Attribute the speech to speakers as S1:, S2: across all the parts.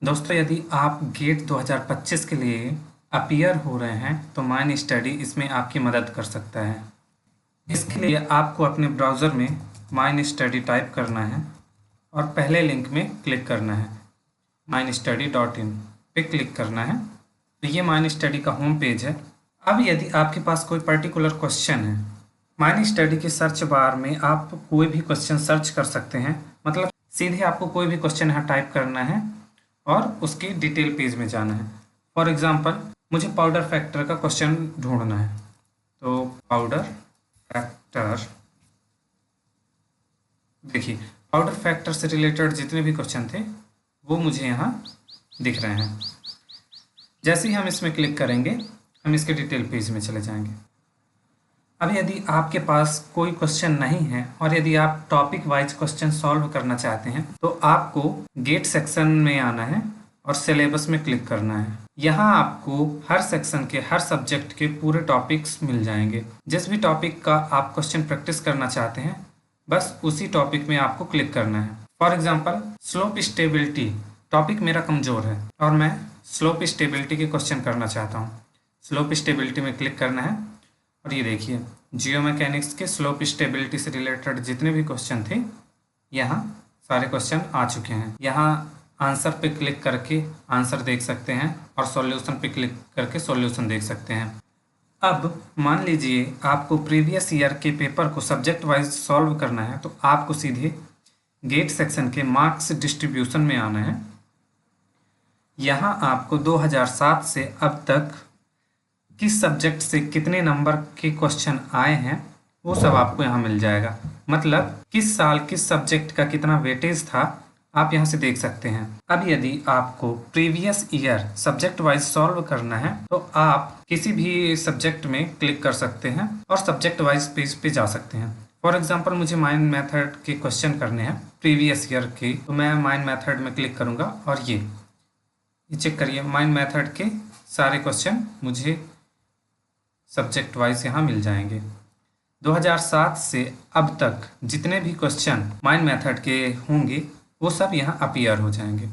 S1: दोस्तों, यदि आप गेट 2025 के लिए अपीयर हो रहे हैं तो माइन स्टडी इसमें आपकी मदद कर सकता है। इसके लिए आपको अपने ब्राउज़र में माइन स्टडी टाइप करना है और पहले लिंक में क्लिक करना है। mainstudy.in पे क्लिक करना है तो ये माइन स्टडी का होम पेज है। अब यदि आपके पास कोई पर्टिकुलर क्वेश्चन है, माइन स्टडी के सर्च बार में आप कोई भी क्वेश्चन सर्च कर सकते हैं। मतलब सीधे आपको कोई भी क्वेश्चन यहाँ टाइप करना है और उसके डिटेल पेज में जाना है। फॉर एग्जांपल मुझे पाउडर फैक्टर का क्वेश्चन ढूंढना है, तो पाउडर फैक्टर, देखिए पाउडर फैक्टर से रिलेटेड जितने भी क्वेश्चन थे वो मुझे यहाँ दिख रहे हैं। जैसे ही हम इसमें क्लिक करेंगे हम इसके डिटेल पेज में चले जाएंगे। अब यदि आपके पास कोई क्वेश्चन नहीं है और यदि आप टॉपिक वाइज क्वेश्चन सॉल्व करना चाहते हैं तो आपको गेट सेक्शन में आना है और सिलेबस में क्लिक करना है। यहाँ आपको हर सेक्शन के हर सब्जेक्ट के पूरे टॉपिक्स मिल जाएंगे। जिस भी टॉपिक का आप क्वेश्चन प्रैक्टिस करना चाहते हैं बस उसी टॉपिक में आपको क्लिक करना है। For example slope stability topic मेरा कमज़ोर है और मैं स्लोप स्टेबिलिटी के क्वेश्चन करना चाहता हूँ। स्लोप स्टेबिलिटी में क्लिक करना है और ये देखिए जियो मैकेनिक्स के स्लोप स्टेबिलिटी से रिलेटेड जितने भी क्वेश्चन थे यहाँ सारे क्वेश्चन आ चुके हैं। यहाँ आंसर पे क्लिक करके आंसर देख सकते हैं और सॉल्यूशन पे क्लिक करके सॉल्यूशन देख सकते हैं। अब मान लीजिए आपको प्रीवियस ईयर के पेपर को सब्जेक्ट वाइज सॉल्व करना है तो आपको सीधे गेट सेक्शन के मार्क्स डिस्ट्रीब्यूशन में आना है। यहाँ आपको 2007 से अब तक किस सब्जेक्ट से कितने नंबर के क्वेश्चन आए हैं वो सब आपको यहाँ मिल जाएगा। मतलब किस साल किस सब्जेक्ट का कितना वेटेज था आप यहाँ से देख सकते हैं। अब यदि आपको previous year subject wise solve करना है तो आप किसी भी सब्जेक्ट में क्लिक कर सकते हैं और सब्जेक्ट वाइज पेज पे जा सकते हैं। फॉर एग्जांपल मुझे माइन मेथड के क्वेश्चन करने हैं प्रीवियस ईयर के, तो मैं माइन मेथड में क्लिक करूँगा और ये चेक करिए माइन मेथड के सारे क्वेश्चन मुझे सब्जेक्ट वाइज यहाँ मिल जाएंगे। 2007 से अब तक जितने भी क्वेश्चन माइन मेथड के होंगे वो सब यहाँ अपीयर हो जाएंगे।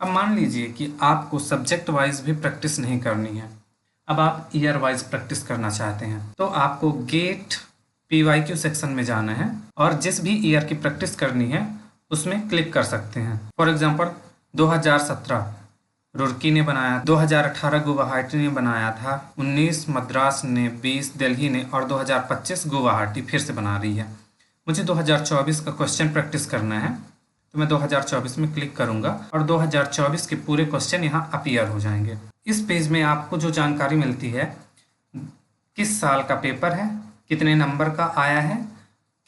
S1: अब मान लीजिए कि आपको सब्जेक्ट वाइज भी प्रैक्टिस नहीं करनी है, अब आप ईयर वाइज प्रैक्टिस करना चाहते हैं तो आपको गेट PYQ सेक्शन में जाना है और जिस भी ईयर की प्रैक्टिस करनी है उसमें क्लिक कर सकते हैं। फॉर एग्जांपल 2017 रुड़की ने बनाया, 2018 गुवाहाटी ने बनाया था, 19 मद्रास ने, 20 दिल्ली ने और 2025 गुवाहाटी फिर से बना रही है। मुझे 2024 का क्वेश्चन प्रैक्टिस करना है तो मैं 2024 में क्लिक करूंगा और 2024 के पूरे क्वेश्चन यहाँ अपीयर हो जाएंगे। इस पेज में आपको जो जानकारी मिलती है किस साल का पेपर है, कितने नंबर का आया है,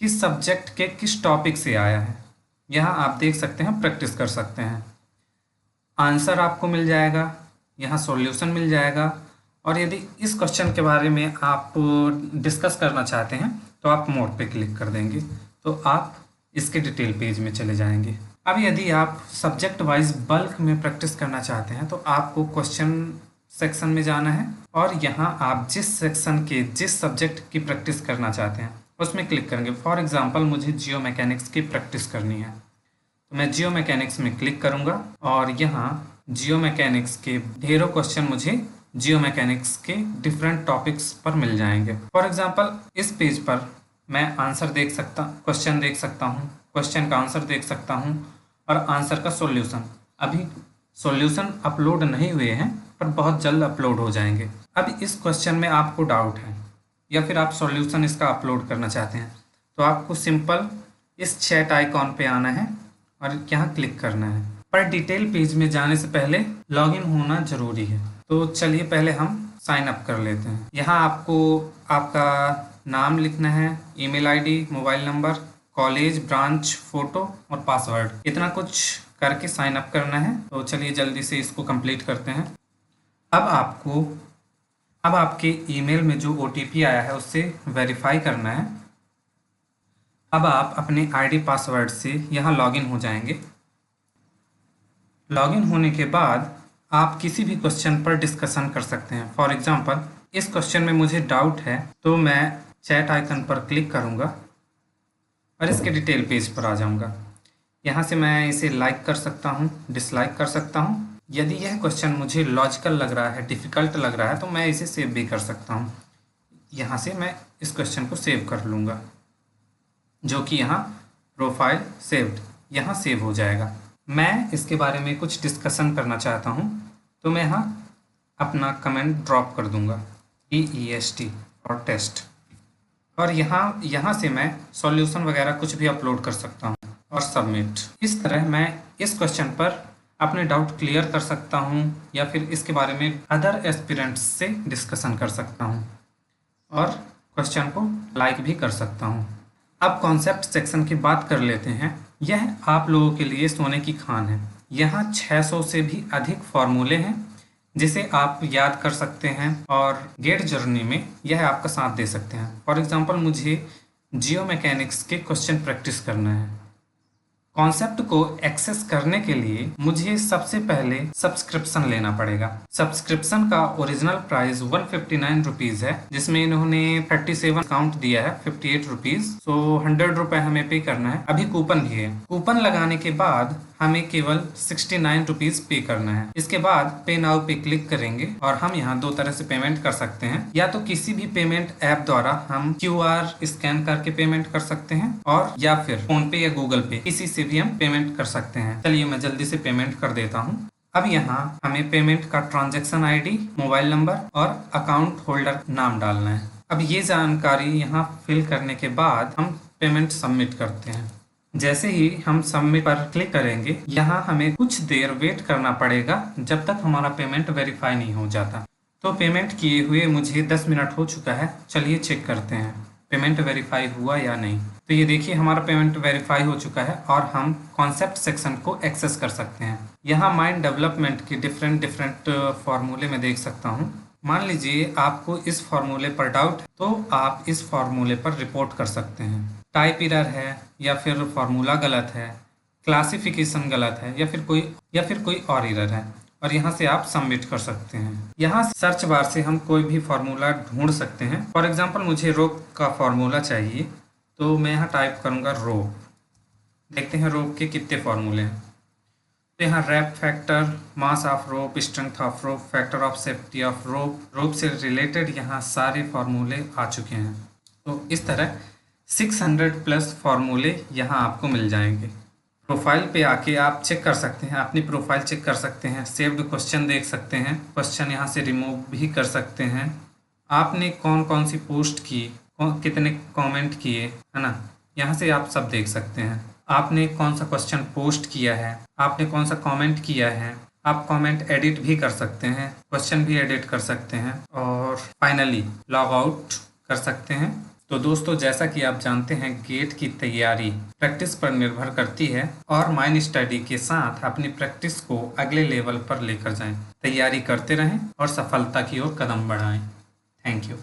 S1: किस सब्जेक्ट के किस टॉपिक से आया है, यहाँ आप देख सकते हैं, प्रैक्टिस कर सकते हैं। आंसर आपको मिल जाएगा, यहाँ सॉल्यूशन मिल जाएगा और यदि इस क्वेश्चन के बारे में आप डिस्कस करना चाहते हैं तो आप मोर पे क्लिक कर देंगे तो आप इसके डिटेल पेज में चले जाएंगे। अब यदि आप सब्जेक्ट वाइज बल्क में प्रैक्टिस करना चाहते हैं तो आपको क्वेश्चन सेक्शन में जाना है और यहाँ आप जिस सेक्शन के जिस सब्जेक्ट की प्रैक्टिस करना चाहते हैं उसमें क्लिक करेंगे। फॉर एग्जांपल मुझे जियो मैकेनिक्स की प्रैक्टिस करनी है तो मैं जियो मैकेनिक्स में क्लिक करूँगा और यहाँ जियो मैकेनिक्स के ढेरों क्वेश्चन मुझे जियो मैकेनिक्स के डिफरेंट टॉपिक्स पर मिल जाएंगे। फॉर एग्जांपल इस पेज पर मैं आंसर देख सकता, क्वेश्चन देख सकता हूँ, क्वेश्चन का आंसर देख सकता हूँ और आंसर का सॉल्यूशन। अभी सॉल्यूशन अपलोड नहीं हुए हैं पर बहुत जल्द अपलोड हो जाएंगे। अब इस क्वेश्चन में आपको डाउट है या फिर आप सॉल्यूशन इसका अपलोड करना चाहते हैं तो आपको सिंपल इस चैट आइकॉन पे आना है और यहाँ क्लिक करना है। पर डिटेल पेज में जाने से पहले लॉगिन होना जरूरी है तो चलिए पहले हम साइन अप कर लेते हैं। यहाँ आपको आपका नाम लिखना है, email ID, mobile number, college, branch, photo और पासवर्ड, इतना कुछ करके साइन अप करना है। तो चलिए जल्दी से इसको कंप्लीट करते हैं। अब आपके ईमेल में जो OTP आया है उससे वेरीफाई करना है। अब आप अपने आईडी पासवर्ड से यहाँ लॉगिन हो जाएंगे। लॉगिन होने के बाद आप किसी भी क्वेश्चन पर डिस्कशन कर सकते हैं। फॉर एग्जांपल इस क्वेश्चन में मुझे डाउट है तो मैं चैट आइकन पर क्लिक करूँगा और इसके डिटेल पेज पर आ जाऊँगा। यहाँ से मैं इसे लाइक कर सकता हूँ, डिसलाइक कर सकता हूँ। यदि यह क्वेश्चन मुझे लॉजिकल लग रहा है, डिफ़िकल्ट लग रहा है, तो मैं इसे सेव भी कर सकता हूँ। यहाँ से मैं इस क्वेश्चन को सेव कर लूँगा, जो कि यहाँ प्रोफाइल सेव्ड यहाँ सेव हो जाएगा। मैं इसके बारे में कुछ डिस्कशन करना चाहता हूँ, तो मैं यहाँ अपना कमेंट ड्रॉप कर दूँगा TEST और टेस्ट, और यहाँ से मैं सॉल्यूशन वगैरह कुछ भी अपलोड कर सकता हूँ और सबमिट। इस तरह मैं इस क्वेश्चन पर अपने डाउट क्लियर कर सकता हूँ या फिर इसके बारे में अदर एस्पिरेंट्स से डिस्कशन कर सकता हूँ और क्वेश्चन को लाइक भी कर सकता हूँ। अब कॉन्सेप्ट सेक्शन की बात कर लेते हैं। यह आप लोगों के लिए सोने की खान है। यहाँ 600 से भी अधिक फॉर्मूले हैं जिसे आप याद कर सकते हैं और गेट जर्नी में यह आपका साथ दे सकते हैं। फॉर एग्जांपल, मुझे जियो मैकेनिक्स के क्वेश्चन प्रैक्टिस करना है। कॉन्सेप्ट को एक्सेस करने के लिए मुझे सबसे पहले सब्सक्रिप्शन लेना पड़ेगा। सब्सक्रिप्शन का ओरिजिनल प्राइस 159 रुपीज़ है, जिसमें इन्होंने 37 काउंट दिया है, 58 रुपीज़। तो 100 रुपये हमें पे करना है। अभी कूपन भी है। कूपन लगाने के बाद हमें केवल 69 रुपीज़ पे करना है। इसके बाद पे नाउ पे क्लिक करेंगे और हम यहाँ दो तरह से पेमेंट कर सकते हैं। या तो किसी भी पेमेंट ऐप द्वारा हम QR स्कैन करके पेमेंट कर सकते हैं, और या फिर फोन पे या गूगल पे, किसी से भी हम पेमेंट कर सकते हैं। चलिए मैं जल्दी से पेमेंट कर देता हूँ। अब यहाँ हमें पेमेंट का ट्रांजैक्शन ID, मोबाइल नंबर और अकाउंट होल्डर नाम डालना है। अब ये जानकारी यहाँ फिल करने के बाद हम पेमेंट सबमिट करते हैं। जैसे ही हम सबमिट पर क्लिक करेंगे, यहाँ हमें कुछ देर वेट करना पड़ेगा जब तक हमारा पेमेंट वेरीफाई नहीं हो जाता। तो पेमेंट किए हुए मुझे 10 मिनट हो चुका है। चलिए चेक करते हैं पेमेंट वेरीफाई हुआ या नहीं। तो ये देखिए हमारा पेमेंट वेरीफाई हो चुका है और हम कॉन्सेप्ट सेक्शन को एक्सेस कर सकते हैं। यहाँ माइंड डेवलपमेंट के डिफरेंट फार्मूले में देख सकता हूँ। मान लीजिए आपको इस फार्मूले पर डाउट है, तो आप इस फार्मूले पर रिपोर्ट कर सकते हैं। टाइप एरर है, या फिर फार्मूला गलत है, क्लासिफिकेशन गलत है, या फिर कोई और एरर है, और यहाँ से आप सबमिट कर सकते हैं। यहाँ सर्च बार से हम कोई भी फार्मूला ढूंढ सकते हैं। फॉर एग्जांपल, मुझे रोप का फार्मूला चाहिए, तो मैं यहाँ टाइप करूँगा रोप। देखते हैं रोप के कितने फार्मूले हैं। तो यहाँ wrap factor, mass of rope, strength of rope, factor of safety of rope, rope से रिलेटेड यहाँ सारे फार्मूले आ चुके हैं। तो इस तरह 600 प्लस फार्मूले यहाँ आपको मिल जाएंगे। प्रोफाइल पे आके आप चेक कर सकते हैं, अपनी प्रोफाइल चेक कर सकते हैं, सेव्ड क्वेश्चन देख सकते हैं, क्वेश्चन यहाँ से रिमूव भी कर सकते हैं। आपने कौन कौन सी पोस्ट की, कितने कमेंट किए, है ना, यहाँ से आप सब देख सकते हैं। आपने कौन सा क्वेश्चन पोस्ट किया है, आपने कौन सा कमेंट किया है। आप कमेंट एडिट भी कर सकते हैं, क्वेश्चन भी एडिट कर सकते हैं, और फाइनली लॉग आउट कर सकते हैं। तो दोस्तों, जैसा कि आप जानते हैं, गेट की तैयारी प्रैक्टिस पर निर्भर करती है, और माइंड स्टडी के साथ अपनी प्रैक्टिस को अगले लेवल पर लेकर जाएं। तैयारी करते रहें और सफलता की ओर कदम बढ़ाएं। Thank you.